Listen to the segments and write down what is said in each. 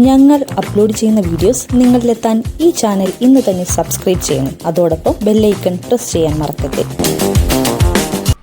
ഞങ്ങൾ അപ്ലോഡ് ചെയ്യുന്ന വീഡിയോസ് നിങ്ങളിലെത്താൻ ഈ ചാനൽ ഇന്ന് തന്നെ സബ്സ്ക്രൈബ് ചെയ്യണം. അതോടൊപ്പം ബെല്ലൈക്കൺ പ്രസ് ചെയ്യാൻ മറക്കരുത്.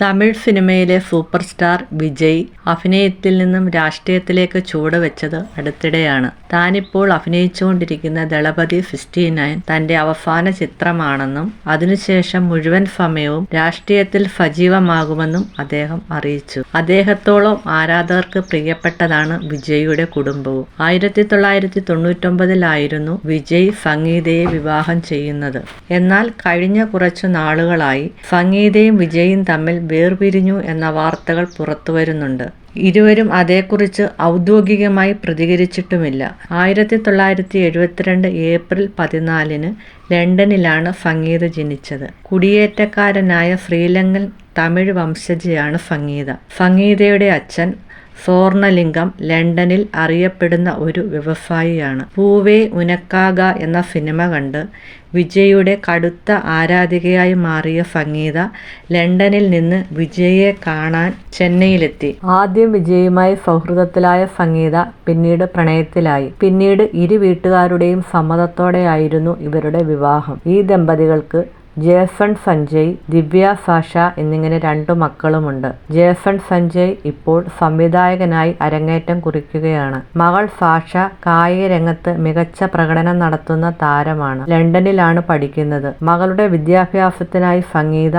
തമിഴ് സിനിമയിലെ സൂപ്പർ സ്റ്റാർ വിജയ് അഭിനയത്തിൽ നിന്നും രാഷ്ട്രീയത്തിലേക്ക് ചുവടുവെച്ചത് അടുത്തിടെയാണ്. താനിപ്പോൾ അഭിനയിച്ചുകൊണ്ടിരിക്കുന്ന ദളപതി 69 തന്റെ അവസാന ചിത്രമാണെന്നും അതിനുശേഷം മുഴുവൻ സമയവും രാഷ്ട്രീയത്തിൽ സജീവമാകുമെന്നും അദ്ദേഹം അറിയിച്ചു. അദ്ദേഹത്തോളം ആരാധകർക്ക് പ്രിയപ്പെട്ടതാണ് വിജയിയുടെ കുടുംബവും. 1999 വിജയ് സംഗീതയെ വിവാഹം ചെയ്യുന്നത്. എന്നാൽ കഴിഞ്ഞ കുറച്ചു നാളുകളായി സംഗീതയും വിജയും തമ്മിൽ വേർപിരിഞ്ഞു എന്ന വാർത്തകൾ പുറത്തുവരുന്നുണ്ട്. ഇരുവരും അതേക്കുറിച്ച് ഔദ്യോഗികമായി പ്രതികരിച്ചിട്ടുമില്ല. 1972 ഏപ്രിൽ 14 ലണ്ടനിലാണ് സംഗീത ജനിച്ചത്. കുടിയേറ്റക്കാരനായ ശ്രീലങ്കൻ തമിഴ് വംശജയാണ് സംഗീത. സംഗീതയുടെ അച്ഛൻ സ്വർണലിംഗം ലണ്ടനിൽ അറിയപ്പെടുന്ന ഒരു വ്യവസായിയാണ്. പൂവേ ഉനക്കാക എന്ന സിനിമ കണ്ട് വിജയുടെ കടുത്ത ആരാധികയായി മാറിയ സംഗീത ലണ്ടനിൽ നിന്ന് വിജയെ കാണാൻ ചെന്നൈയിലെത്തി. ആദ്യം വിജയുമായി സൗഹൃദത്തിലായ സംഗീത പിന്നീട് പ്രണയത്തിലായി. പിന്നീട് ഇരു വീട്ടുകാരുടെയും സമ്മതത്തോടെയായിരുന്നു ഇവരുടെ വിവാഹം. ഈ ദമ്പതികൾക്ക് ജേസൺ സഞ്ജയ്, ദിവ്യ സാഷ എന്നിങ്ങനെ 2 മക്കളുമുണ്ട്. ജേസൺ സഞ്ജയ് ഇപ്പോൾ സംവിധായകനായി അരങ്ങേറ്റം കുറിക്കുകയാണ്. മകൾ സാഷ കായിക രംഗത്ത് മികച്ച പ്രകടനം നടത്തുന്ന താരമാണ്. ലണ്ടനിലാണ് പഠിക്കുന്നത്. മകളുടെ വിദ്യാഭ്യാസത്തിനായി സംഗീത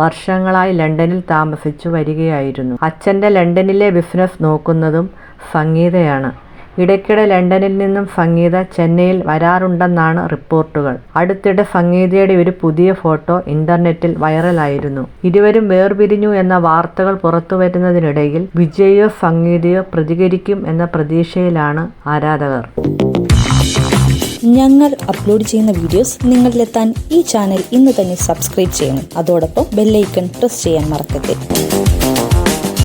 വർഷങ്ങളായി ലണ്ടനിൽ താമസിച്ചു വരികയായിരുന്നു. അച്ഛൻ്റെ ലണ്ടനിലെ ബിസിനസ് നോക്കുന്നതും സംഗീതയാണ്. ഇടയ്ക്കിടെ ലണ്ടനിൽ നിന്നും സംഗീത ചെന്നൈയിൽ വരാറുണ്ടെന്നാണ് റിപ്പോർട്ടുകൾ. അടുത്തിടെ സംഗീതയുടെ ഒരു പുതിയ ഫോട്ടോ ഇന്റർനെറ്റിൽ വൈറലായിരുന്നു. ഇരുവരും വേർപിരിഞ്ഞു എന്ന വാർത്തകൾ പുറത്തുവരുന്നതിനിടയിൽ വിജയോ സംഗീതയോ പ്രതികരിക്കും എന്ന പ്രതീക്ഷയിലാണ് ആരാധകർ. ഞങ്ങൾ അപ്ലോഡ് ചെയ്യുന്ന വീഡിയോസ് നിങ്ങളിലെത്താൻ ഈ ചാനൽ ഇന്ന് തന്നെ സബ്സ്ക്രൈബ് ചെയ്യണം. അതോടൊപ്പം ബെല്ലൈക്കൺ പ്രസ് ചെയ്യാൻ മറക്കരുത്.